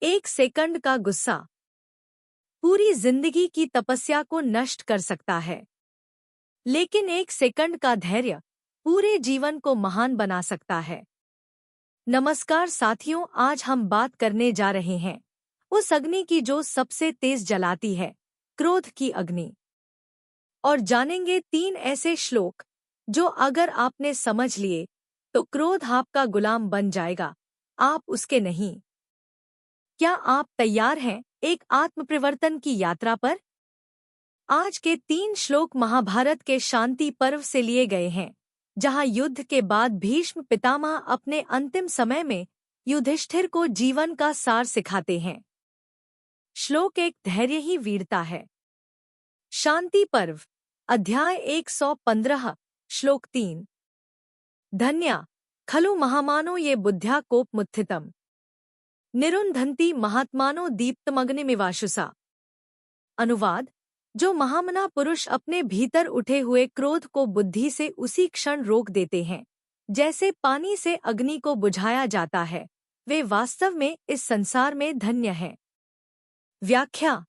एक सेकंड का गुस्सा पूरी जिंदगी की तपस्या को नष्ट कर सकता है, लेकिन एक सेकंड का धैर्य पूरे जीवन को महान बना सकता है। नमस्कार साथियों, आज हम बात करने जा रहे हैं उस अग्नि की जो सबसे तेज जलाती है, क्रोध की अग्नि। और जानेंगे 3 ऐसे श्लोक जो अगर आपने समझ लिए तो क्रोध आपका गुलाम बन जाएगा, आप उसके नहीं। क्या आप तैयार हैं एक आत्मप्रवर्तन की यात्रा पर? आज के 3 श्लोक महाभारत के शांति पर्व से लिए गए हैं, जहां युद्ध के बाद भीष्म पितामह अपने अंतिम समय में युधिष्ठिर को जीवन का सार सिखाते हैं। श्लोक 1, धैर्य ही वीरता है। शांति पर्व, अध्याय 115, श्लोक 3। धन्या खलु महामानो ये बुद्ध्या कोपमुत्थितम् निरुन्धन्ति महात्मानो दीप्तमग्निमिवाशुषा। अनुवाद, जो महामना पुरुष अपने भीतर उठे हुए क्रोध को बुद्धि से उसी क्षण रोक देते हैं जैसे पानी से अग्नि को बुझाया जाता है, वे वास्तव में इस संसार में धन्य हैं। व्याख्या,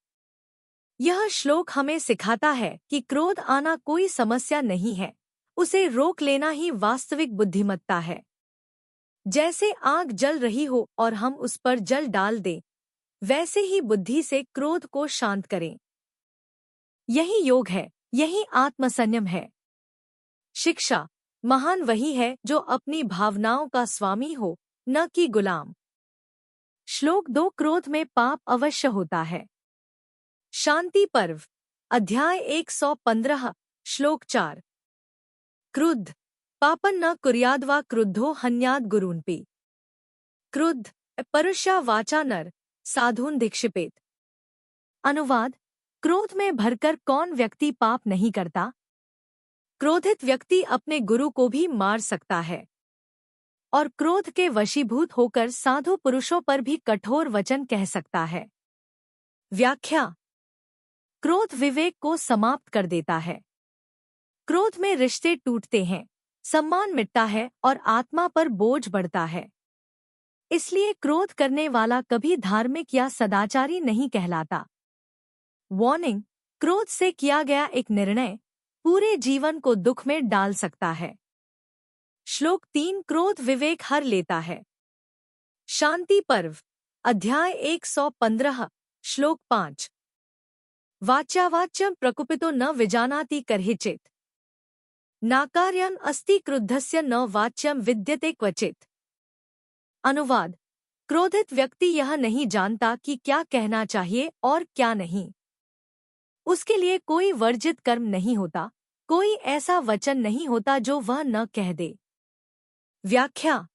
यह श्लोक हमें सिखाता है कि क्रोध आना कोई समस्या नहीं है, उसे रोक लेना ही वास्तविक बुद्धिमत्ता है। जैसे आग जल रही हो और हम उस पर जल डाल दें, वैसे ही बुद्धि से क्रोध को शांत करें। यही योग है, यही आत्मसंयम है। शिक्षा, महान वही है जो अपनी भावनाओं का स्वामी हो, न कि गुलाम। श्लोक 2, क्रोध में पाप अवश्य होता है। शांति पर्व, अध्याय 115, श्लोक 4। क्रुद्ध पापं न कुर्याद्वा क्रुद्धो हन्याद् गुरून्पि। क्रुद्ध परुष्या वाचा नर साधून् धिक्षिपेत्। अनुवाद, क्रोध में भरकर कौन व्यक्ति पाप नहीं करता? क्रोधित व्यक्ति अपने गुरु को भी मार सकता है और क्रोध के वशीभूत होकर साधु पुरुषों पर भी कठोर वचन कह सकता है। व्याख्या, क्रोध विवेक को समाप्त कर देता है। क्रोध में रिश्ते टूटते हैं, सम्मान मिटता है और आत्मा पर बोझ बढ़ता है। इसलिए क्रोध करने वाला कभी धार्मिक या सदाचारी नहीं कहलाता। वार्निंग, क्रोध से किया गया एक निर्णय पूरे जीवन को दुख में डाल सकता है। श्लोक 3, क्रोध विवेक हर लेता है। शांति पर्व, अध्याय 115, श्लोक 5। वाच्यावाच्यं प्रकुपितो न विजानाति कर्हिचित् नाकार्यं अस्ति क्रुद्धस्य न वाच्यं विद्यते क्वचित्। अनुवाद, क्रोधित व्यक्ति यह नहीं जानता कि क्या कहना चाहिए और क्या नहीं। उसके लिए कोई वर्जित कर्म नहीं होता, कोई ऐसा वचन नहीं होता जो वह न कह दे। व्याख्या,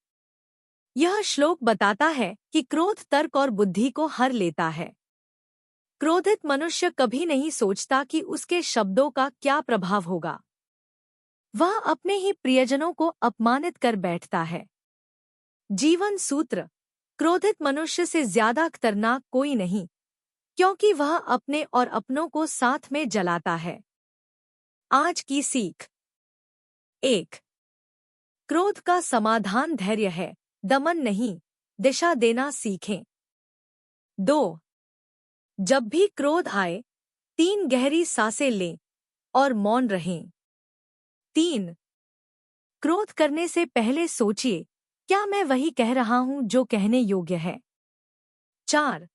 यह श्लोक बताता है कि क्रोध तर्क और बुद्धि को हर लेता है। क्रोधित मनुष्य कभी नहीं सोचता कि उसके शब्दों का क्या प्रभाव होगा। वह अपने ही प्रियजनों को अपमानित कर बैठता है। जीवन सूत्र, क्रोधित मनुष्य से ज्यादा खतरनाक कोई नहीं, क्योंकि वह अपने और अपनों को साथ में जलाता है। आज की सीख, 1, क्रोध का समाधान धैर्य है, दमन नहीं, दिशा देना सीखें। 2, जब भी क्रोध आए 3 गहरी सांसें लें और मौन रहें। 3, क्रोध करने से पहले सोचिए, क्या मैं वही कह रहा हूं जो कहने योग्य है? 4,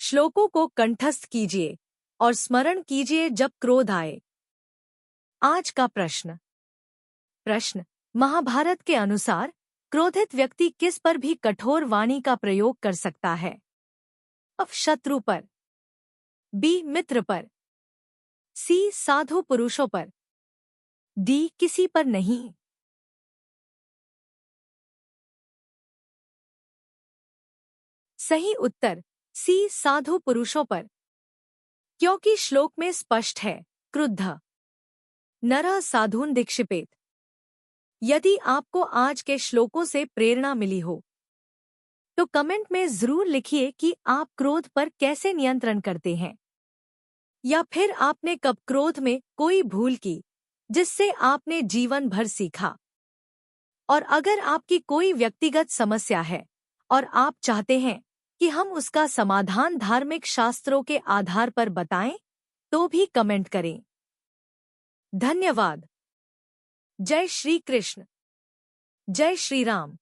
श्लोकों को कंठस्थ कीजिए और स्मरण कीजिए जब क्रोध आए। आज का प्रश्न, महाभारत के अनुसार क्रोधित व्यक्ति किस पर भी कठोर वाणी का प्रयोग कर सकता है? अ, शत्रु पर, बी, मित्र पर, सी, साधु पुरुषों पर, डी, किसी पर नहीं। सही उत्तर सी, साधु पुरुषों पर, क्योंकि श्लोक में स्पष्ट है, क्रुद्ध नरः साधून् धिक्षिपेत्। यदि आपको आज के श्लोकों से प्रेरणा मिली हो तो कमेंट में जरूर लिखिए कि आप क्रोध पर कैसे नियंत्रण करते हैं, या फिर आपने कब क्रोध में कोई भूल की जिससे आपने जीवन भर सीखा। और अगर आपकी कोई व्यक्तिगत समस्या है और आप चाहते हैं कि हम उसका समाधान धार्मिक शास्त्रों के आधार पर बताएं, तो भी कमेंट करें। धन्यवाद। जय श्री कृष्ण। जय श्री राम।